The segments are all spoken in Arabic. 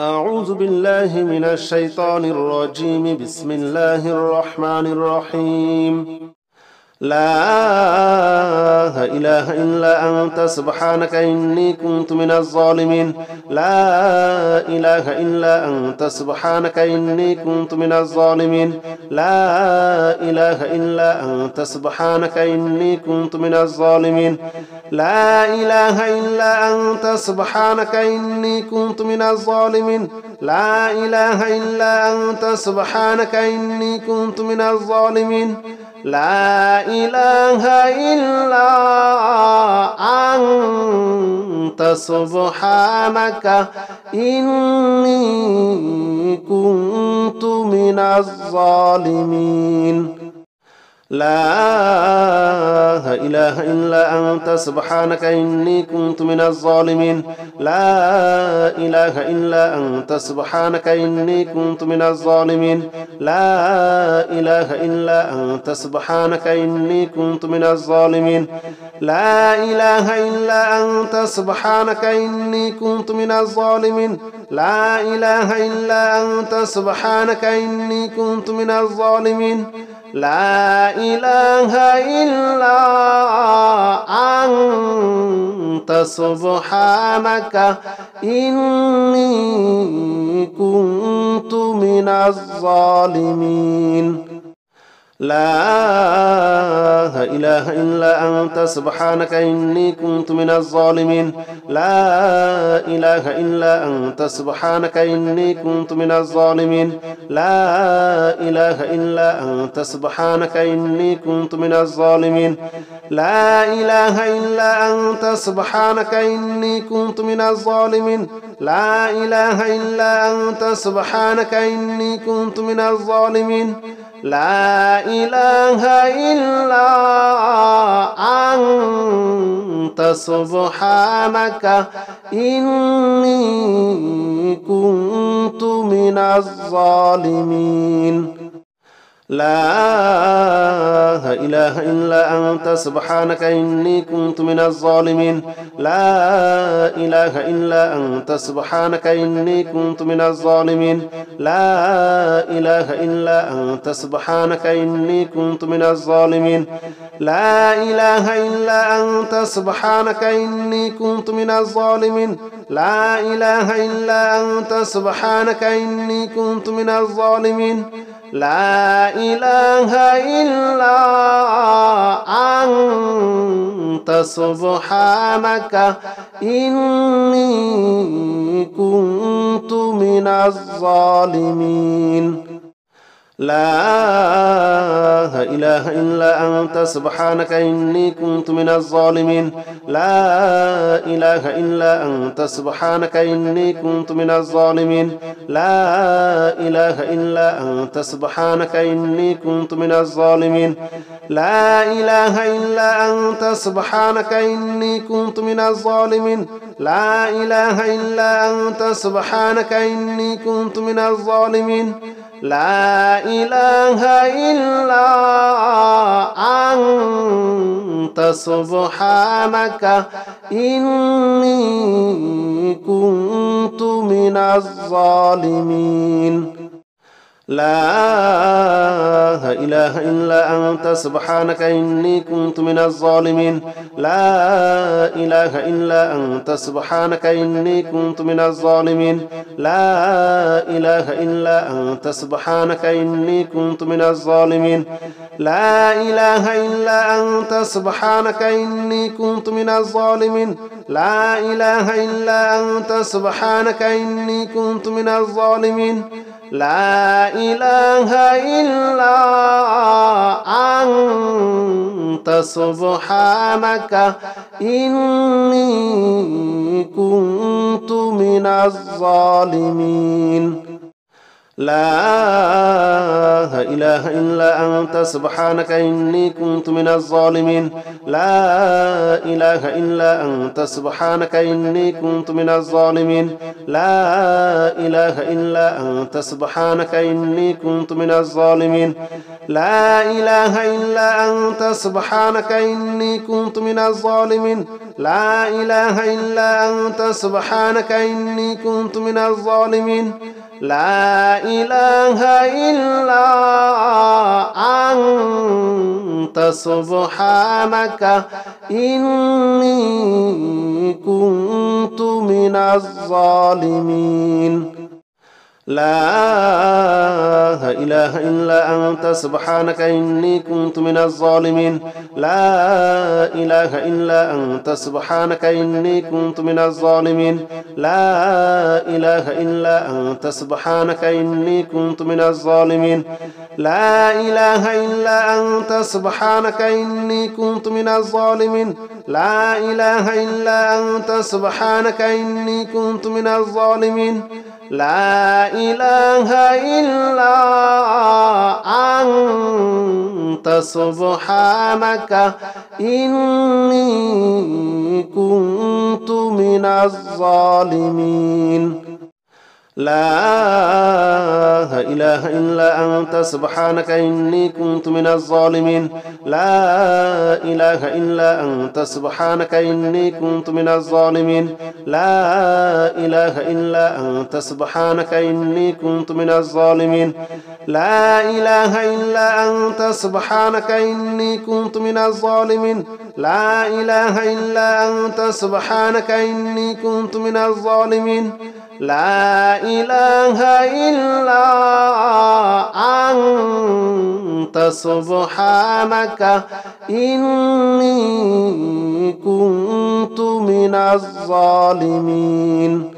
أعوذ بالله من الشيطان الرجيم. بسم الله الرحمن الرحيم. لا إله إلا أنت سبحانك إني كنت من الظالمين. لا إله إلا أنت سبحانك إني كنت من الظالمين. لا إله إلا أنت سبحانك إني كنت من الظالمين. لا إله إلا أنت سبحانك إني كنت من الظالمين. لا إله إلا أنت سبحانك إني كنت من الظالمين. لا إله إلا أنت سبحانك إني كنت من الظالمين. لا إله إلا أنت سبحانك إني كنت من الظالمين. لا إله إلا أنت سبحانك إني كنت من الظالمين. لا إله إلا أنت سبحانك إني كنت من الظالمين. لا إله إلا أنت سبحانك إني كنت من الظالمين. لا إله إلا أنت سبحانك إني كنت من الظالمين. لا إله إلا أنت سبحانك إني كنت من الظالمين. لا إله إلا أنت سبحانك إني كنت من الظالمين. لا إله إلا أنت سبحانك إني كنت من الظالمين. لا إله إلا أنت سبحانك إني كنت من الظالمين. لا إله إلا أنت سبحانك إني كنت من الظالمين. لا إله إلا أنت سبحانك إني كنت من الظالمين. لا إله إلا أنت سبحانك إني كنت من الظالمين. لا إله إلا أنت سبحانك إني كنت من الظالمين. لا إله إلا أنت سبحانك إني كنت من الظالمين. لا إله إلا أنت سبحانك إني كنت من الظالمين. لا إله إلا أنت سبحانك إني كنت من الظالمين. لا إله إلا أنت سبحانك إني كنت من الظالمين. لا إله إلا أنت سبحانك إني كنت من الظالمين. لا إله إلا أنت سبحانك إني كنت من الظالمين. لا إله إلا أنت سبحانك إني كنت من الظالمين. لا إله إلا أنت سبحانك إني كنت من الظالمين. لا إله إلا أنت سبحانك إني كنت من الظالمين. لا إله إلا أنت سبحانك إني كنت من الظالمين. لا إله إلا أنت سبحانك إني كنت من الظالمين. لا إله إلا أنت سبحانك إني كنت من الظالمين. لا إله إلا أنت سبحانك إني كنت من الظالمين. لا إله إلا أنت سبحانك إني كنت من الظالمين. لا إله إلا أنت سبحانك إني كنت من الظالمين. لا إله إلا أنت سبحانك إني كنت من الظالمين. لا إله إلا أنت سبحانك إني كنت من الظالمين. لا إله إلا أنت سبحانك إني كنت من الظالمين. لا إله إلا أنت سبحانك إني كنت من الظالمين. لا إله إلا أنت سبحانك إني كنت من الظالمين. لا إله إلا أنت سبحانك إني كنت من الظالمين. لا إله إلا أنت سبحانك إني كنت من الظالمين لا إله إلا أنت سبحانك إني كنت من الظالمين لا إله إلا أنت سبحانك إني كنت من الظالمين لا إله إلا أنت سبحانك إني كنت من الظالمين لا إله إلا أنت سبحانك إني كنت من الظالمين لا إله إلا أنت سبحانك إني كنت من الظالمين لا إله إلا أنت سبحانك إني كنت من الظالمين لا إله إلا أنت سبحانك إني كنت من الظالمين لا إله إلا أنت سبحانك إني كنت من الظالمين لا إله إلا أنت سبحانك إني كنت من الظالمين لا إله إلا أنت سبحانك إني كنت من الظالمين لا إله إلا أنت سبحانك إني كنت من الظالمين لا إله إلا أنت سبحانك إني كنت من الظالمين لا إله إلا أنت سبحانك إني كنت من الظالمين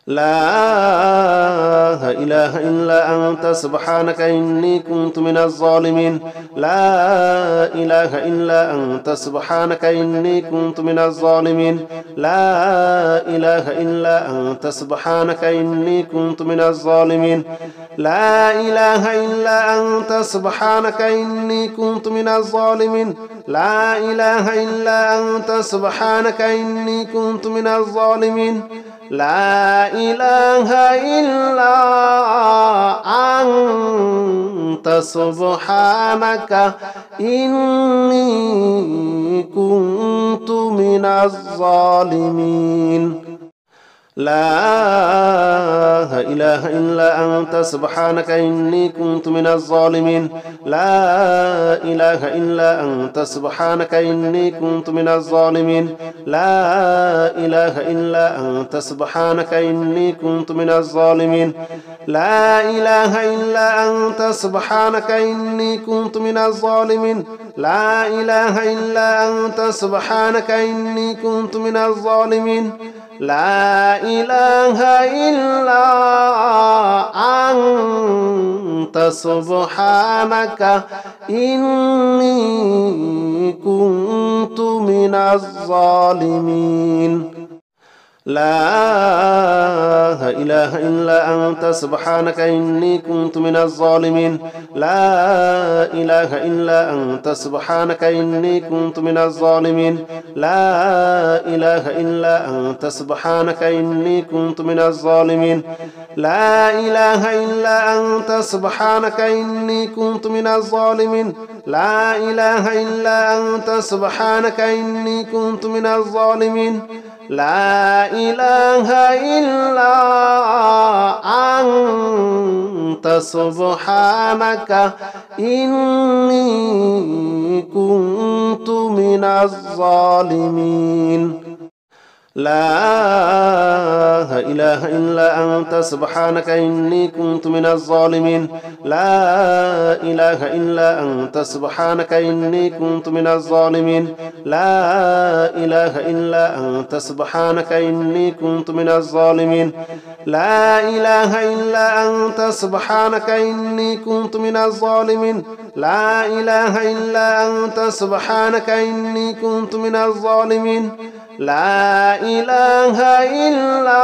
لا إله إلا أنت سبحانك إني كنت من الظالمين لا إله إلا أنت سبحانك إني كنت من الظالمين لا إله إلا أنت سبحانك إني كنت من الظالمين لا إله إلا أنت سبحانك إني كنت من الظالمين لا إله إلا أنت سبحانك إني كنت من الظالمين لا إله إلا أنت سبحانك إني كنت من الظالمين لا إله إلا أنت سبحانك إني كنت من الظالمين لا إله إلا أنت سبحانك إني كنت من الظالمين لا إله إلا أنت سبحانك إني كنت من الظالمين لا إله إلا أنت سبحانك إني كنت من الظالمين لا إله إلا أنت سبحانك إني كنت من الظالمين لا إله إلا أنت سبحانك إني كنت من الظالمين لا إله إلا أنت سبحانك إني كنت من الظالمين لا إله إلا أنت سبحانك إني كنت من الظالمين لا إله إلا أنت سبحانك إني كنت من الظالمين لا إله إلا أنت سبحانك إني كنت من الظالمين لا إله إلا أنت سبحانك إني كنت من الظالمين لا إله إلا أنت سبحانك إني كنت من الظالمين لا إله إلا أنت سبحانك إني كنت من الظالمين لا إله إلا أنت سبحانك إني كنت من الظالمين لا إله إلا أنت سبحانك إني كنت من الظالمين لا إله إلا أنت سبحانك إني كنت من الظالمين لا إله إلا أنت سبحانك إني كنت من الظالمين لا إله إلا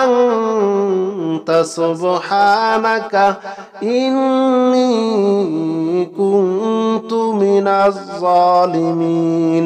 أنت سبحانك إني كنت من الظالمين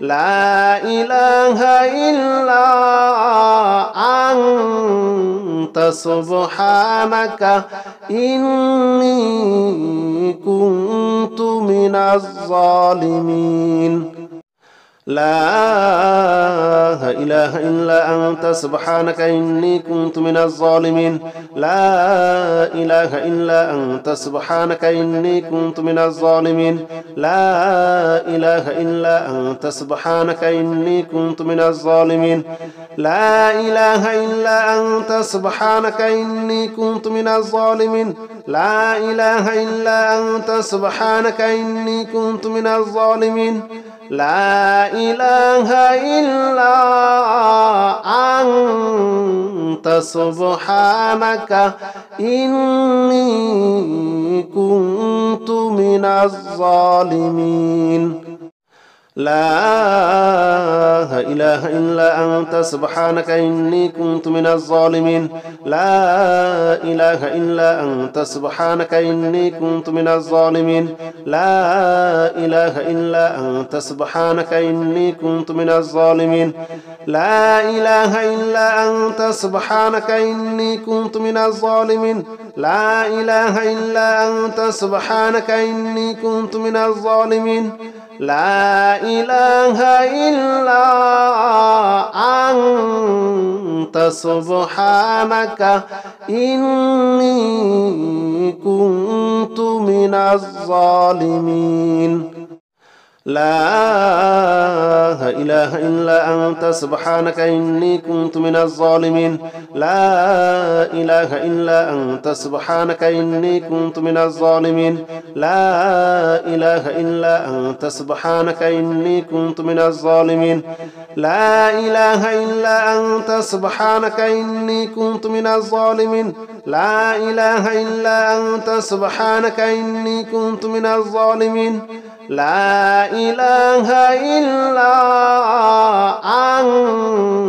لا إله إلا أنت سبحانك إني كنت من الظالمين لا إله إلا أنت سبحانك إني كنت من الظالمين لا إله إلا أنت سبحانك إني كنت من الظالمين لا إله إلا أنت سبحانك إني كنت من الظالمين لا إله إلا أنت سبحانك إني كنت من الظالمين لا إله إلا أنت سبحانك إني كنت من الظالمين لا إله إلا أنت سبحانك إني كنت من الظالمين لا إله إلا أنت سبحانك إني كنت من الظالمين لا إله إلا أنت سبحانك إني كنت من الظالمين لا إله إلا أنت سبحانك إني كنت من الظالمين لا إله إلا أنت سبحانك إني كنت من الظالمين لا إله إلا أنت سبحانك إني كنت من الظالمين لا إله إلا أنت سبحانك إني كنت من الظالمين لا إله إلا أنت سبحانك إني كنت من الظالمين لا إله إلا أنت سبحانك إني كنت من الظالمين لا إله إلا أنت سبحانك إني كنت من الظالمين لا إله إلا أنت سبحانك إني كنت من الظالمين لا إله إلا أنت سبحانك إني كنت من الظالمين لا إله إلا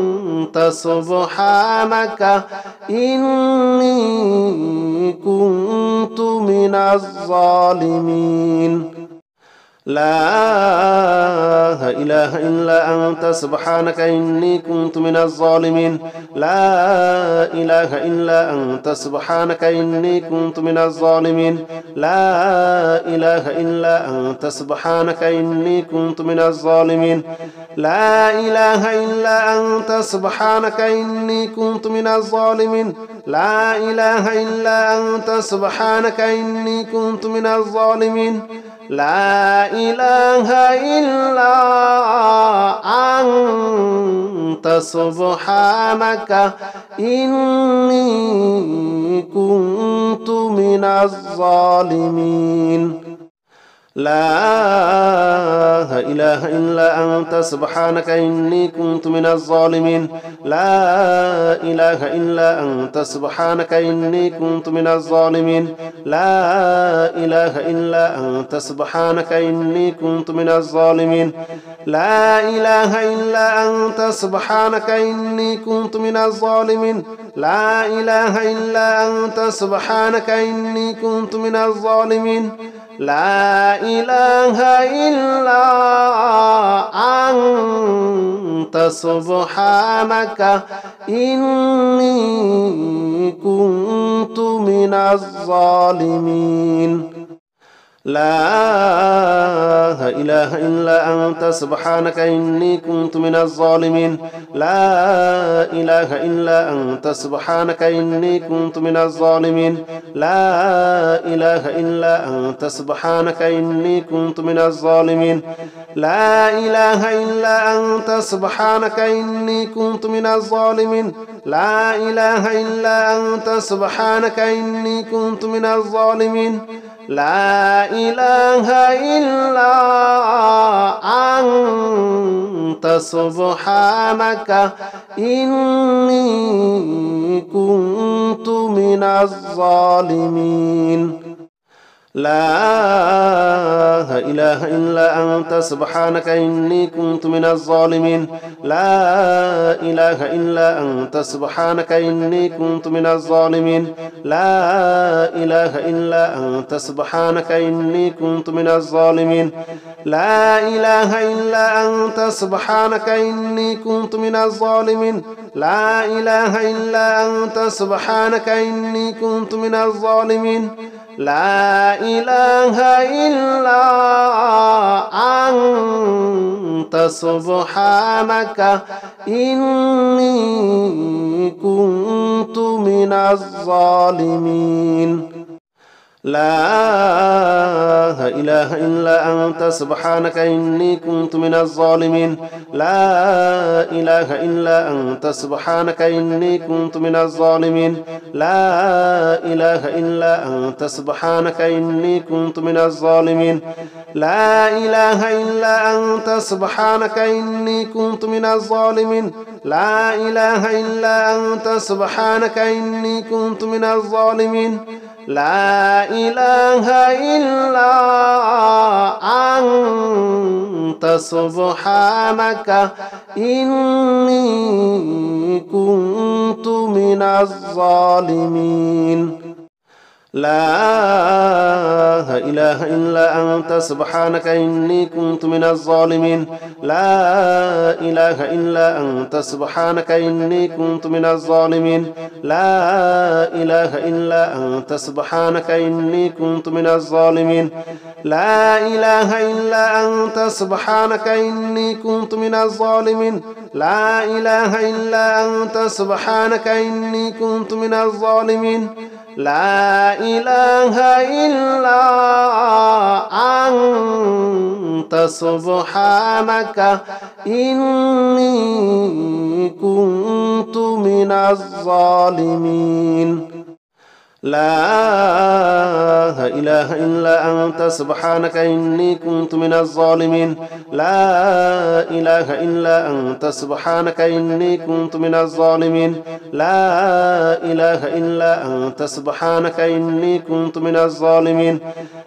أنت سبحانك إني كنت من الظالمين لا إله إلا أنت سبحانك إني كنت من الظالمين لا إله إلا أنت سبحانك إني كنت من الظالمين لا إله إلا أنت سبحانك إني كنت من الظالمين لا إله إلا أنت سبحانك إني كنت من الظالمين لا إله إلا أنت سبحانك إني كنت من الظالمين لا إله إلا أنت سبحانك إني كنت من الظالمين لا إله إلا أنت سبحانك إني كنت من الظالمين لا إله إلا أنت سبحانك إني كنت من الظالمين لا إله إلا أنت سبحانك إني كنت من الظالمين لا إله إلا أنت سبحانك إني كنت من الظالمين لا إله إلا أنت سبحانك إني كنت من الظالمين لا إله إلا أنت سبحانك إني كنت من الظالمين لا إله إلا أنت سبحانك إني كنت من الظالمين لا إله إلا أنت سبحانك إني كنت من الظالمين لا إله إلا أنت سبحانك إني كنت من الظالمين لا إله إلا أنت سبحانك إني كنت من الظالمين لا إله إلا أنت سبحانك إني كنت من الظالمين لا إله إلا أنت سبحانك إني كنت من الظالمين لا إله إلا أنت سبحانك إني كنت من الظالمين لا إله إلا أنت سبحانك إني كنت من الظالمين لا إله إلا أنت سبحانك إني كنت من الظالمين لا إله إلا أنت سبحانك إني كنت من الظالمين لا إله إلا أنت سبحانك إني كنت من الظالمين لا إله إلا أنت سبحانك إني كنت من الظالمين لا إله إلا أنت سبحانك إني كنت من الظالمين لا إله إلا أنت سبحانك إني كنت من الظالمين لا إله إلا أنت سبحانك إني كنت من الظالمين لا إله إلا أنت سبحانك إني كنت من الظالمين لا إله إلا أنت سبحانك إني كنت من الظالمين لا إله إلا أنت سبحانك إني كنت من الظالمين لا إله إلا أنت سبحانك إني كنت من الظالمين لا إله إلا أنت سبحانك إني كنت من الظالمين لا إله إلا أنت سبحانك إني كنت من الظالمين لا إله إلا أنت سبحانك إني كنت من الظالمين لا إله إلا أنت سبحانك إني كنت من الظالمين لا إله إلا أنت سبحانك إني كنت من الظالمين لا إله إلا أنت سبحانك إني كنت من الظالمين لا إله إلا أنت سبحانك إني كنت من الظالمين لا إله إلا أنت سبحانك إني كنت من الظالمين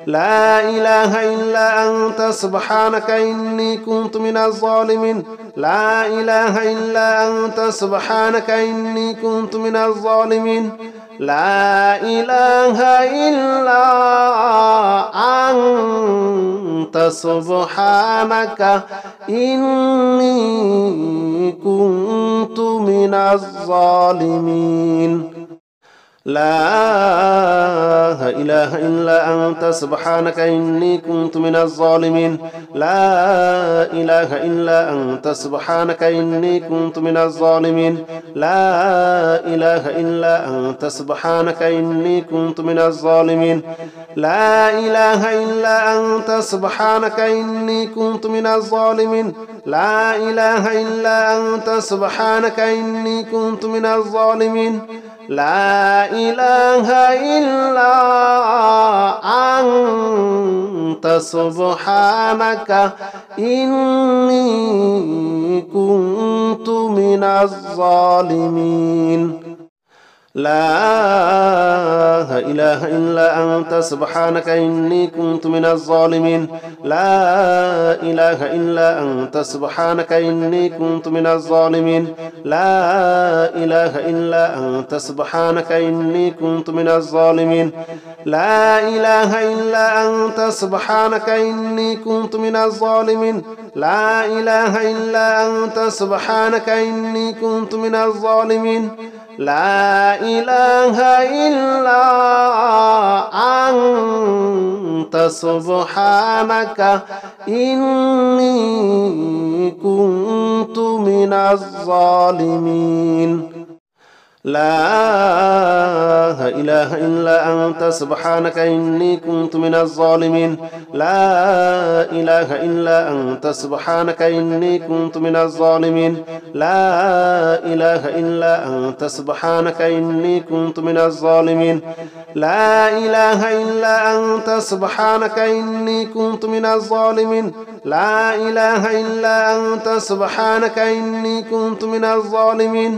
لا إله إلا أنت سبحانك إني كنت من الظالمين لا إله إلا أنت سبحانك إني كنت من الظالمين لا إله إلا أنت سبحانك إني كنت من الظالمين لا إله إلا أنت سبحانك إني كنت من الظالمين لا إله إلا أنت سبحانك إني كنت من الظالمين لا إله إلا أنت سبحانك إني كنت من الظالمين لا إله إلا أنت سبحانك إني كنت من الظالمين لا إله إلا أنت سبحانك إني كنت من الظالمين لا إله إلا أنت سبحانك إني كنت من الظالمين لا إله إلا أنت سبحانك إني كنت من الظالمين لا إله إلا أنت سبحانك إني كنت من الظالمين لا إله إلا أنت سبحانك إني كنت من الظالمين لا إله إلا أنت سبحانك إني كنت من الظالمين لا إله إلا أنت سبحانك إني كنت من الظالمين لا إله إلا أنت سبحانك إني كنت من الظالمين لا إله إلا أنت سبحانك إني كنت من الظالمين لا إله إلا أنت سبحانك إني كنت من الظالمين لا إله إلا أنت سبحانك إني كنت من الظالمين لا إله إلا أنت سبحانك إني كنت من الظالمين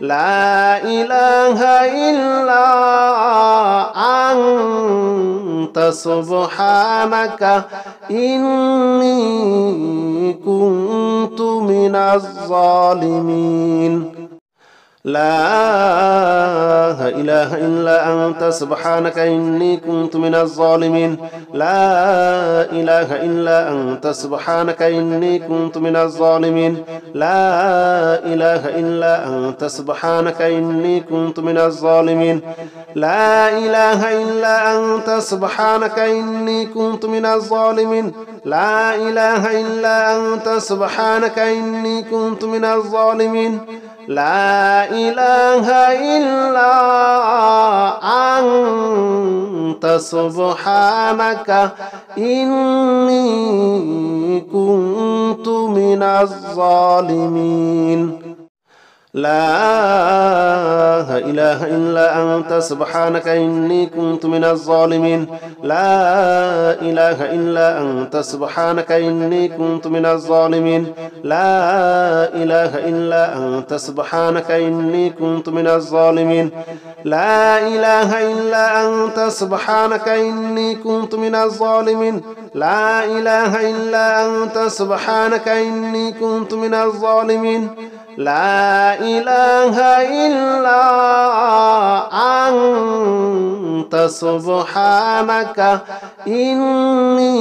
لا إله إلا أنت سبحانك إني كنت من الظالمين لا إله إلا أنت سبحانك إني كنت من الظالمين لا إله إلا أنت سبحانك إني كنت من الظالمين لا إله إلا أنت سبحانك إني كنت من الظالمين لا إله إلا أنت سبحانك إني كنت من الظالمين لا إله إلا أنت سبحانك إني كنت من الظالمين لا إله إلا أنت سبحانك إني كنت من الظالمين لا إله إلا أنت سبحانك إني كنت من الظالمين لا إله إلا أنت سبحانك إني كنت من الظالمين لا إله إلا أنت سبحانك إني كنت من الظالمين لا إله إلا أنت سبحانك إني كنت من الظالمين لا إله إلا أنت سبحانك إني كنت من الظالمين لا إله إلا أنت سبحانك إني كنت من الظالمين لا إله إلا أنت سبحانك إني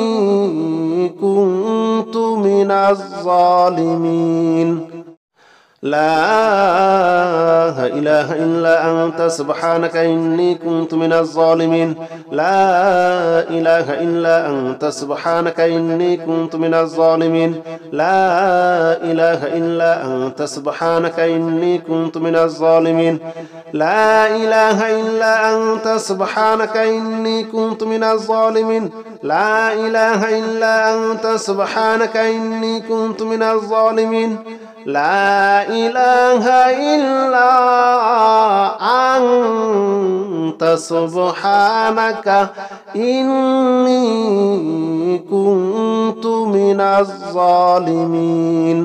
كنت من الظالمين لا إله إلا أنت سبحانك إني كنت من الظالمين لا إله إلا أنت سبحانك إني كنت من الظالمين لا إله إلا أنت سبحانك إني كنت من الظالمين لا إله إلا أنت سبحانك إني كنت من الظالمين لا إله إلا أنت سبحانك إني كنت من الظالمين لا إله إلا أنت سبحانك إني كنت من الظالمين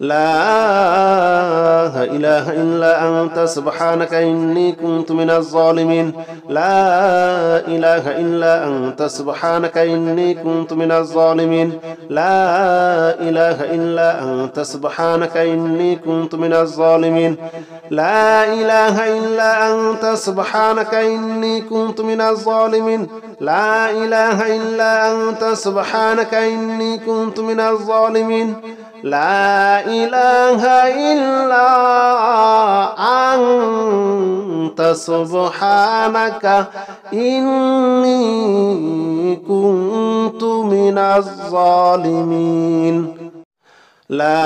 لا إله إلا أنت سبحانك إني كنت من الظالمين لا إله إلا أنت سبحانك إني كنت من الظالمين لا إله إلا أنت سبحانك إني كنت من الظالمين لا إله إلا أنت سبحانك إني كنت من الظالمين لا إله إلا أنت سبحانك إني كنت من الظالمين لا إله إلا أنت سبحانك إني كنت من الظالمين لا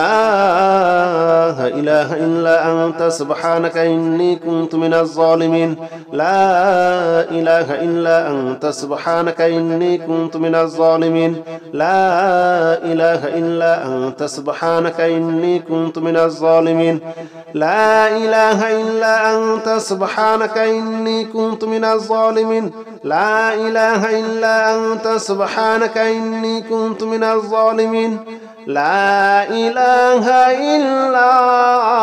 إله إلا أنت سبحانك إني كنت من الظالمين لا إله إلا أنت سبحانك إني كنت من الظالمين لا إله إلا أنت سبحانك إني كنت من الظالمين لا إله إلا أنت سبحانك إني كنت من الظالمين لا إله إلا أنت سبحانك إني كنت من الظالمين لا إله إلا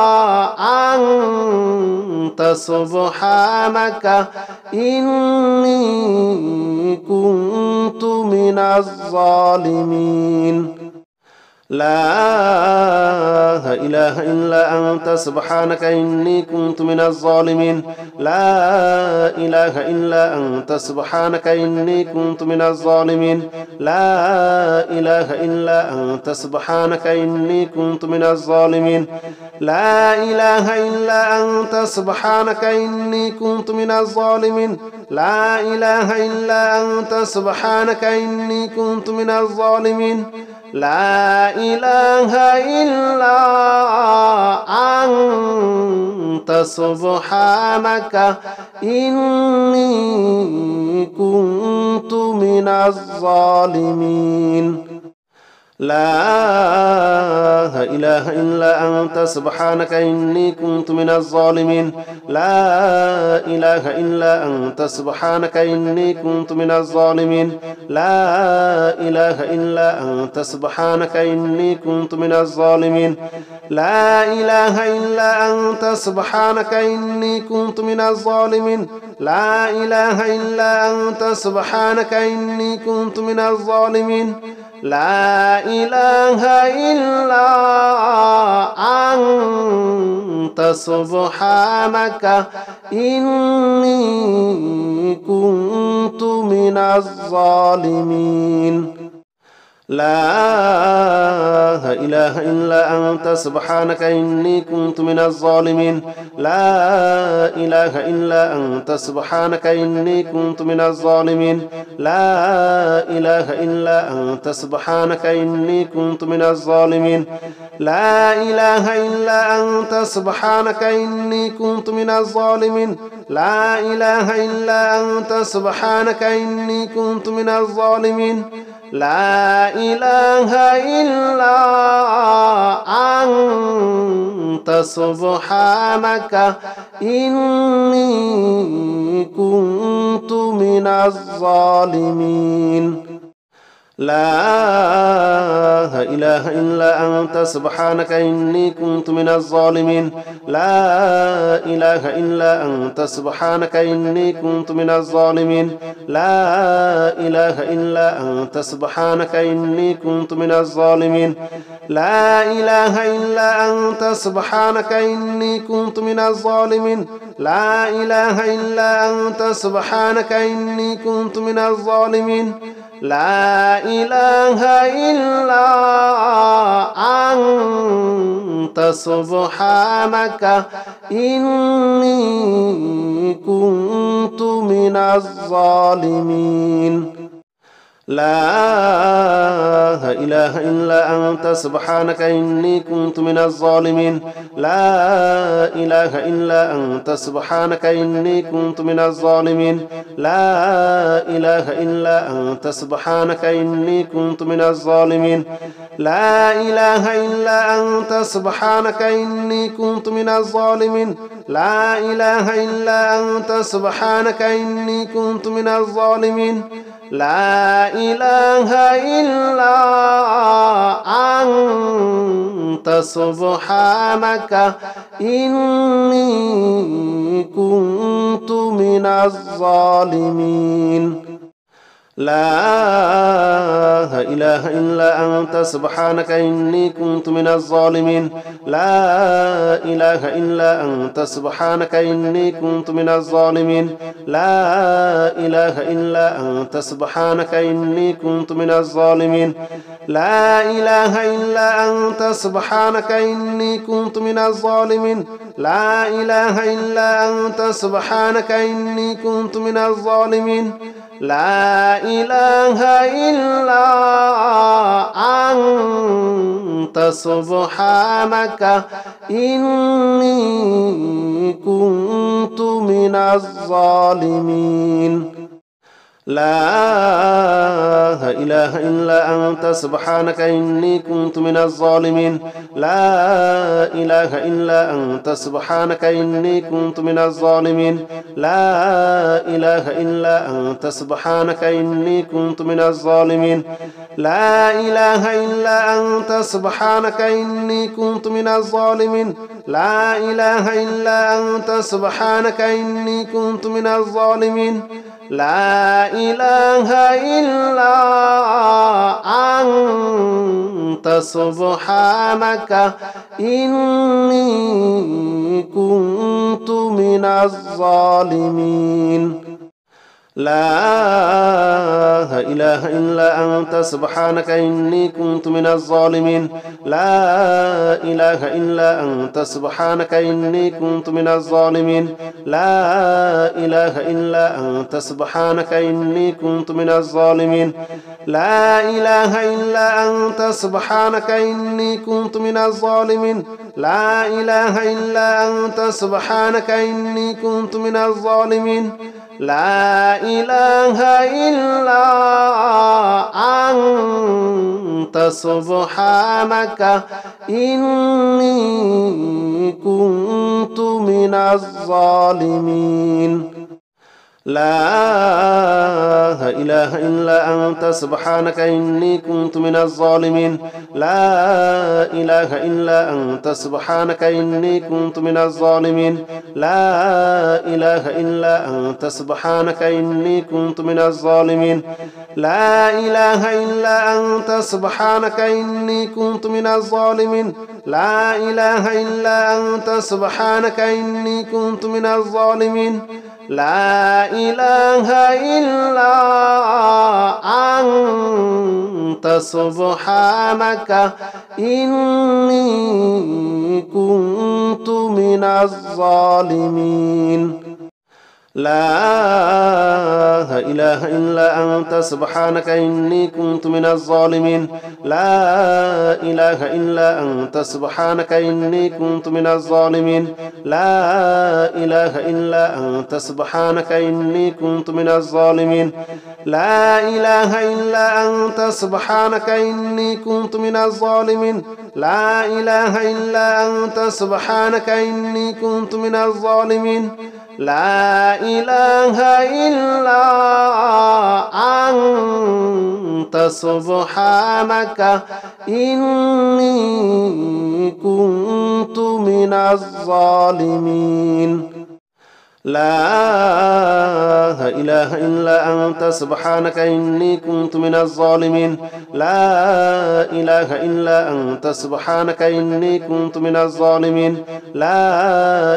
أنت سبحانك إني كنت من الظالمين لا إله إلا أنت سبحانك إني كنت من الظالمين لا إله إلا أنت سبحانك إني كنت من الظالمين لا إله إلا أنت سبحانك إني كنت من الظالمين لا إله إلا أنت سبحانك إني كنت من الظالمين لا إله إلا أنت سبحانك إني كنت من الظالمين لا إله إلا أنت سبحانك إني كنت من الظالمين لا إله إلا أنت سبحانك إني كنت من الظالمين لا إله إلا أنت سبحانك إني كنت من الظالمين لا إله إلا أنت سبحانك إني كنت من الظالمين لا إله إلا أنت سبحانك إني كنت من الظالمين لا إله إلا أنت سبحانك إني كنت من الظالمين لا إله إلا أنت سبحانك إني كنت من الظالمين لا إله إلا أنت سبحانك إني كنت من الظالمين لا إله إلا أنت سبحانك إني كنت من الظالمين لا إله إلا أنت سبحانك إني كنت من الظالمين لا إله إلا أنت سبحانك إني كنت من الظالمين لا إله إلا أنت سبحانك إني كنت من الظالمين لا إله إلا أنت سبحانك إني كنت من الظالمين لا إله إلا أنت سبحانك إني كنت من الظالمين لا إله إلا أنت سبحانك إني كنت من الظالمين لا إله إلا أنت سبحانك إني كنت من الظالمين لا إله إلا أنت سبحانك إني كنت من الظالمين لا إله إلا أنت سبحانك إني كنت من الظالمين لا إله إلا أنت سبحانك إني كنت من الظالمين لا إله إلا أنت سبحانك إني كنت من الظالمين لا إله إلا أنت سبحانك إني كنت من الظالمين لا إله إلا أنت سبحانك إني كنت من الظالمين لا إله إلا أنت سبحانك إني كنت من الظالمين لا إله إلا أنت سبحانك إني كنت من الظالمين لا إله إلا أنت سبحانك إني كنت من الظالمين لا إله إلا أنت سبحانك إني كنت من الظالمين لا إله إلا أنت سبحانك إني كنت من الظالمين لا إله إلا أنت سبحانك إني كنت من الظالمين لا إله إلا أنت سبحانك إني كنت من الظالمين لا إله إلا أنت سبحانك إني كنت من الظالمين لا إله إلا أنت سبحانك إني كنت من الظالمين لا إله إلا أنت سبحانك إني كنت من الظالمين لا إله إلا أنت سبحانك إني كنت من الظالمين لا إله إلا أنت سبحانك إني كنت من الظالمين لا إله إلا أنت سبحانك إني كنت من الظالمين لا إله إلا أنت سبحانك إني كنت من الظالمين لا إله إلا أنت سبحانك إني كنت من الظالمين لا إله إلا أنت سبحانك إني كنت من الظالمين لا إله إلا أنت سبحانك إني كنت من الظالمين لا إله إلا أنت سبحانك إني كنت من الظالمين لا إله إلا أنت سبحانك إني كنت من الظالمين لا إله إلا أنت سبحانك إني كنت من الظالمين لا إله إلا أنت سبحانك إني كنت من الظالمين لا إله إلا أنت سبحانك إني كنت من الظالمين لا إله إلا أنت سبحانك إني كنت من الظالمين لا إله إلا أنت سبحانك إني كنت من الظالمين لا إله إلا أنت سبحانك إني كنت من الظالمين لا إله إلا أنت سبحانك إني كنت من الظالمين لا إله إلا أنت سبحانك إني كنت من الظالمين لا إله إلا أنت سبحانك إني كنت من الظالمين لا إله إلا أنت سبحانك إني كنت من الظالمين لا إله إلا أنت سبحانك إني كنت من الظالمين لا إله إلا أنت سبحانك إني كنت من الظالمين لا إله إلا أنت سبحانك إني كنت من الظالمين لا إله إلا أنت سبحانك إني كنت من الظالمين لا إله إلا أنت سبحانك إني كنت من الظالمين لا إله إلا أنت سبحانك إني كنت من الظالمين لا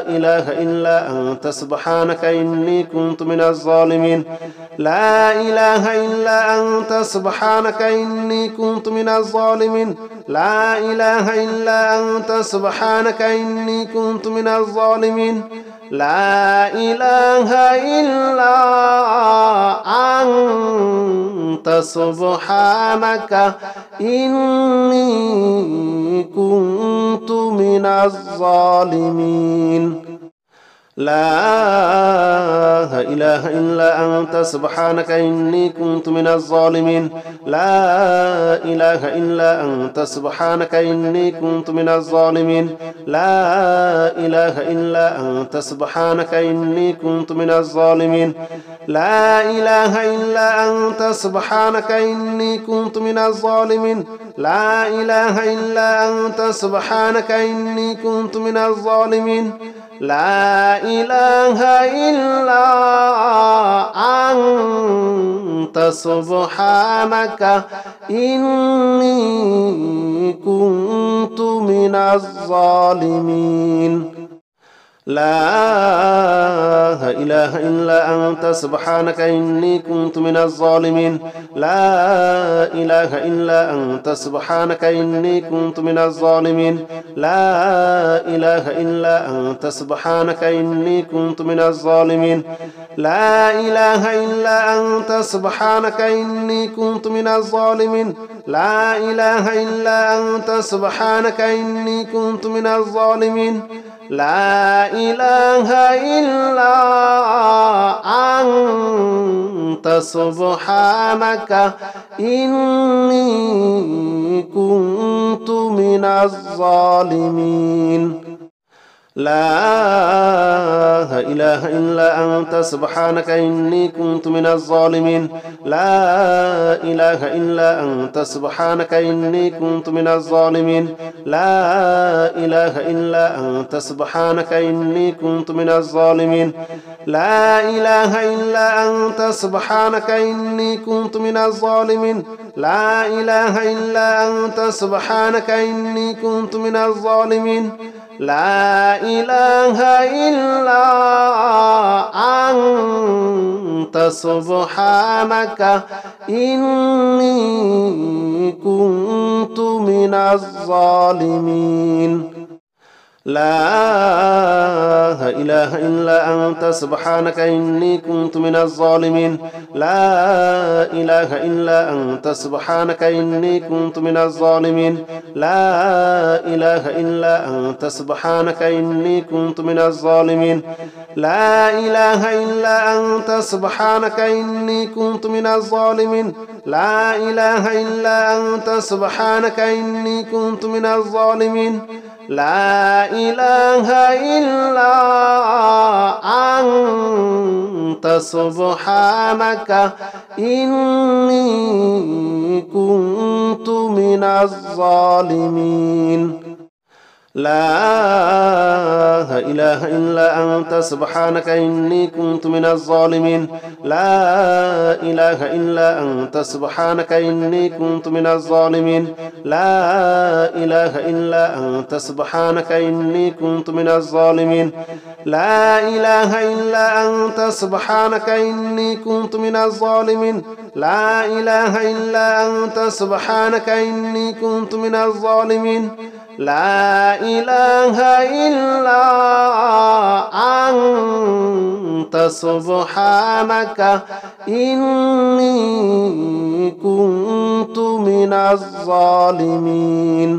إله إلا أنت سبحانك إني كنت من الظالمين لا إله إلا أنت سبحانك إني كنت من الظالمين لا إله إلا أنت سبحانك إني كنت من الظالمين لا إله إلا أنت سبحانك إني كنت من الظالمين لا إله إلا أنت سبحانك إني كنت من الظالمين لا إله إلا أنت سبحانك إني كنت من الظالمين لا إله إلا أنت سبحانك إني كنت من الظالمين لا إله إلا أنت سبحانك إني كنت من الظالمين لا إله إلا أنت سبحانك إني كنت من الظالمين لا إله إلا أنت سبحانك إني كنت من الظالمين لا إله إلا أنت سبحانك إني كنت من الظالمين لا إله إلا أنت سبحانك إني كنت من الظالمين لا إله إلا أنت سبحانك إني كنت من الظالمين لا إله إلا أنت سبحانك إني كنت من الظالمين لا إله إلا أنت سبحانك إني كنت من الظالمين لا إله إلا أنت سبحانك إني كنت من الظالمين لا إله إلا أنت سبحانك إني كنت من الظالمين لا إله إلا أنت سبحانك إني كنت من الظالمين لا إله إلا أنت سبحانك إني كنت من الظالمين لا إله إلا أنت سبحانك إني كنت من الظالمين لا إله إلا أنت سبحانك إني كنت من الظالمين لا إله إلا أنت سبحانك إني كنت من الظالمين لا إله إلا أنت سبحانك إني كنت من الظالمين لا إله إلا أنت سبحانك إني كنت من الظالمين لا إله إلا أنت سبحانك إني كنت من الظالمين لا إله إلا أنت سبحانك إني كنت من الظالمين لا إله إلا أنت سبحانك إني كنت من الظالمين لا إله إلا أنت سبحانك إني كنت من الظالمين لا إله إلا أنت سبحانك إني كنت من الظالمين لا إله إلا أنت سبحانك إني كنت من الظالمين لا إله إلا أنت سبحانك إني كنت من الظالمين لا إله إلا أنت سبحانك إني كنت من الظالمين لا إله إلا أنت سبحانك إني كنت من الظالمين لا إله إلا أنت سبحانك إني كنت من الظالمين.